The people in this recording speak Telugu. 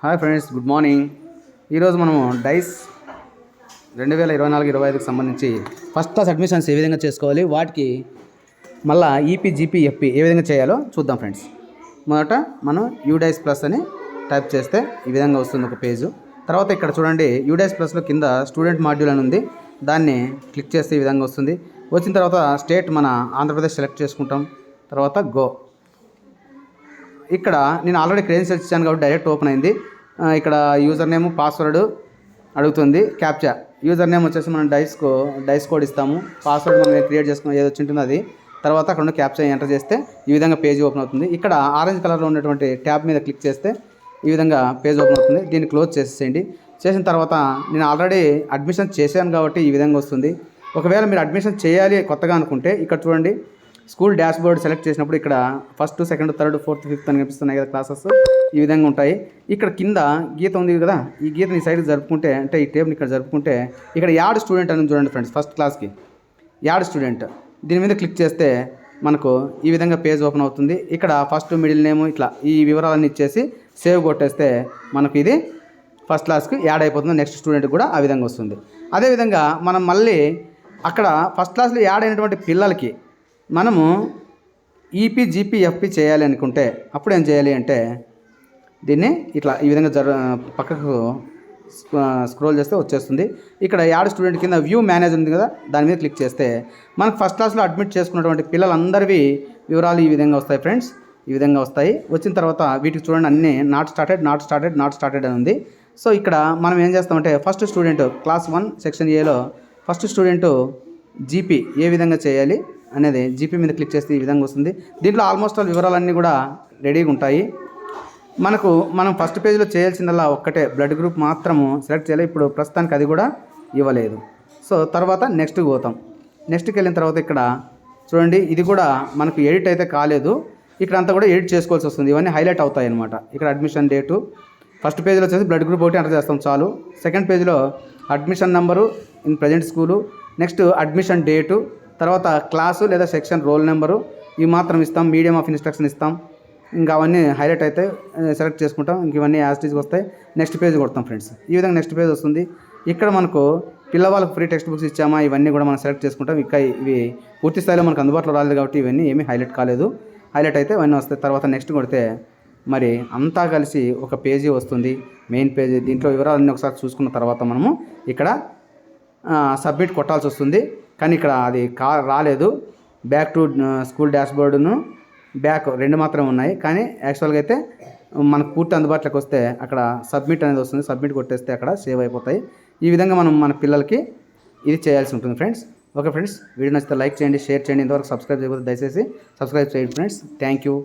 Hi friends, good morning. ఈరోజు మనము డైస్ 2024-25కి సంబంధించి ఫస్ట్ క్లాస్ అడ్మిషన్స్ ఏ విధంగా చేసుకోవాలి, వాటికి మళ్ళీ ఈపీ జీపీ ఎఫ్పీ ఏ విధంగా చేయాలో చూద్దాం ఫ్రెండ్స్. మొదట మనం యూడైస్ ప్లస్ అని టైప్ చేస్తే ఈ విధంగా వస్తుంది ఒక పేజు. తర్వాత ఇక్కడ చూడండి, యూడైస్ ప్లస్లో కింద స్టూడెంట్ మాడ్యూల్ అని ఉంది, దాన్ని క్లిక్ చేస్తే ఈ విధంగా వస్తుంది. వచ్చిన తర్వాత స్టేట్ మన ఆంధ్రప్రదేశ్ సెలెక్ట్ చేసుకుంటాం. తర్వాత గో. ఇక్కడ నేను ఆల్రెడీ క్రెడెన్షియల్స్ ఇచ్చాను కాబట్టి డైరెక్ట్ ఓపెన్ అయింది. ఇక్కడ యూజర్ నేమ్, పాస్వర్డ్ అడుగుతుంది, క్యాప్చా. యూజర్ నేమ్ వచ్చేసి మనం డైస్ కోడ్ ఇస్తాము. పాస్వర్డ్ మనం క్రియేట్ చేసుకుని ఏది వచ్చింటుందో అది. తర్వాత అక్కడ ఉన్న క్యాప్చా ఎంటర్ చేస్తే ఈ విధంగా పేజ్ ఓపెన్ అవుతుంది. ఇక్కడ ఆరెంజ్ కలర్లో ఉన్నటువంటి ట్యాబ్ మీద క్లిక్ చేస్తే ఈ విధంగా పేజ్ ఓపెన్ అవుతుంది. దీన్ని క్లోజ్ చేసేయండి. చేసిన తర్వాత నేను ఆల్రెడీ అడ్మిషన్ చేశాను కాబట్టి ఈ విధంగా వస్తుంది. ఒకవేళ మీరు అడ్మిషన్ చేయాలి కొత్తగా అనుకుంటే ఇక్కడ చూడండి, స్కూల్ డాష్ బోర్డ్ సెలెక్ట్ చేసినప్పుడు ఇక్కడ 1st, 2nd, 3rd, 4th, 5th అని కనిపిస్తున్నాయి కదా క్లాసెస్, ఈ విధంగా ఉంటాయి. ఇక్కడ కింద గీత ఉంది కదా, ఈ గీతని ఈ సైడ్కి జరుపుకుంటే, అంటే ఈ టేబుల్ని ఇక్కడ జరుపుకుంటే ఇక్కడ యాడ్ స్టూడెంట్ అని చూడండి ఫ్రెండ్స్, ఫస్ట్ క్లాస్కి యాడ్ స్టూడెంట్. దీని మీద క్లిక్ చేస్తే మనకు ఈ విధంగా పేజ్ ఓపెన్ అవుతుంది. ఇక్కడ ఫస్ట్, మిడిల్ నేమ్ ఇట్లా ఈ వివరాలన్నీ ఇచ్చేసి సేవ్ కొట్టేస్తే మనకు ఇది ఫస్ట్ క్లాస్కి యాడ్ అయిపోతుంది. నెక్స్ట్ స్టూడెంట్కి కూడా ఆ విధంగా వస్తుంది. అదేవిధంగా మనం మళ్ళీ అక్కడ ఫస్ట్ క్లాస్లో యాడ్ అయినటువంటి పిల్లలకి మనము ఈపీ జీపీ ఎఫ్పీ చేయాలి అనుకుంటే అప్పుడు ఏం చేయాలి అంటే దీన్ని ఇట్లా ఈ విధంగా పక్కకు స్క్రోల్ చేస్తే వచ్చేస్తుంది. ఇక్కడ యాడ్ స్టూడెంట్ కింద వ్యూ మేనేజ్ ఉంది కదా, దాని మీద క్లిక్ చేస్తే మనకు ఫస్ట్ క్లాస్లో అడ్మిట్ చేసుకున్నటువంటి పిల్లలందరివి వివరాలు ఈ విధంగా వస్తాయి ఫ్రెండ్స్. ఈ విధంగా వస్తాయి. వచ్చిన తర్వాత వీటికి చూడండి, అన్నీ నాట్ స్టార్టెడ్ అని ఉంది. సో ఇక్కడ మనం ఏం చేస్తామంటే ఫస్ట్ స్టూడెంట్ క్లాస్ 1 సెక్షన్ ఏలో ఫస్ట్ స్టూడెంట్ జీపీ ఏ విధంగా చేయాలి అనేది జీపీ మీద క్లిక్ చేస్తే ఈ విధంగా వస్తుంది. దీంట్లో ఆల్మోస్ట్ ఆల్ వివరాలన్నీ కూడా రెడీగా ఉంటాయి. మనం ఫస్ట్ పేజీలో చేయాల్సిందల్లా ఒక్కటే, బ్లడ్ గ్రూప్ మాత్రము సెలెక్ట్ చేయాలి. ఇప్పుడు ప్రస్తుతానికి అది కూడా ఇవ్వలేదు. సో తర్వాత నెక్స్ట్కి పోతాం. నెక్స్ట్కి వెళ్ళిన తర్వాత ఇక్కడ చూడండి, ఇది కూడా మనకు ఎడిట్ అయితే కాలేదు. ఇక్కడ అంతా కూడా ఎడిట్ చేసుకోవాల్సి వస్తుంది. ఇవన్నీ హైలైట్ అవుతాయి అన్నమాట. ఇక్కడ అడ్మిషన్ డేటు, ఫస్ట్ పేజీలో వచ్చేసి బ్లడ్ గ్రూప్ ఒకటి ఎంటర్ చేస్తాం చాలు. సెకండ్ పేజీలో admission number in present school, next admission date, తర్వాత క్లాసు లేదా సెక్షన్ రోల్ నెంబరు ఇవి మాత్రం ఇస్తాం. మీడియం ఆఫ్ ఇన్స్ట్రక్షన్ ఇస్తాం. ఇంకా అవన్నీ హైలైట్ అయితే సెలెక్ట్ చేసుకుంటాం. ఇంక ఇవన్నీ యాస్టీజ్కి వస్తాయి. నెక్స్ట్ పేజ్ కొడతాం ఫ్రెండ్స్. ఈ విధంగా నెక్స్ట్ పేజ్ వస్తుంది. ఇక్కడ మనకు పిల్లవాళ్ళకు ఫ్రీ టెక్స్ట్ బుక్స్ ఇచ్చామా ఇవన్నీ కూడా మనం సెలెక్ట్ చేసుకుంటాం. ఇవి పూర్తి స్థాయిలో మనకు అందుబాటులో రాలేదు కాబట్టి ఇవన్నీ ఏమీ హైలైట్ కాలేదు. హైలైట్ అయితే ఇవన్నీ వస్తాయి. తర్వాత నెక్స్ట్ కొడితే మరి అంతా కలిసి ఒక పేజీ వస్తుంది, మెయిన్ పేజీ. దీంట్లో వివరాలన్నీ ఒకసారి చూసుకున్న తర్వాత మనము ఇక్కడ సబ్మిట్ కొట్టాల్సి వస్తుంది. కానీ ఇక్కడ అది రాలేదు. బ్యాక్ టు స్కూల్ డాష్ బోర్డును బ్యాక్ రెండు మాత్రమే ఉన్నాయి. కానీ యాక్చువల్గా అయితే మనకు పూర్తి అందుబాటులోకి వస్తే అక్కడ సబ్మిట్ అనేది వస్తుంది. సబ్మిట్ కొట్టేస్తే అక్కడ సేవ్ అయిపోతాయి. ఈ విధంగా మనం మన పిల్లలకి ఇది చేయాల్సి ఉంటుంది ఫ్రెండ్స్. ఓకే ఫ్రెండ్స్, వీడియో నచ్చితే లైక్ చేయండి, షేర్ చేయండి. ఇంతవరకు సబ్స్క్రైబ్ చేయకపోతే దయచేసి సబ్స్క్రైబ్ చేయండి ఫ్రెండ్స్. Thank you.